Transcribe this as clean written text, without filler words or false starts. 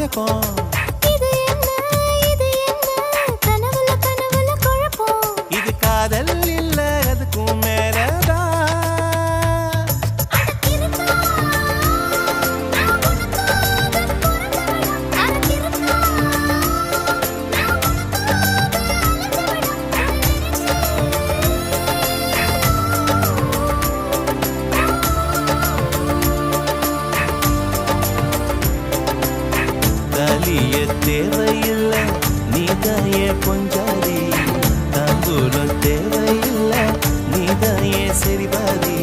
மயக்கம். இது என்ன கனவுல கனவுல குழப்பம். இது காதல் இல்ல அதுக்கும் மேலதான். தலிய தேவையில்லை நீதாயே பொஞ்சாதி. தாம்பூலம் தேவையில்லை நீதாயே சரிபாதி.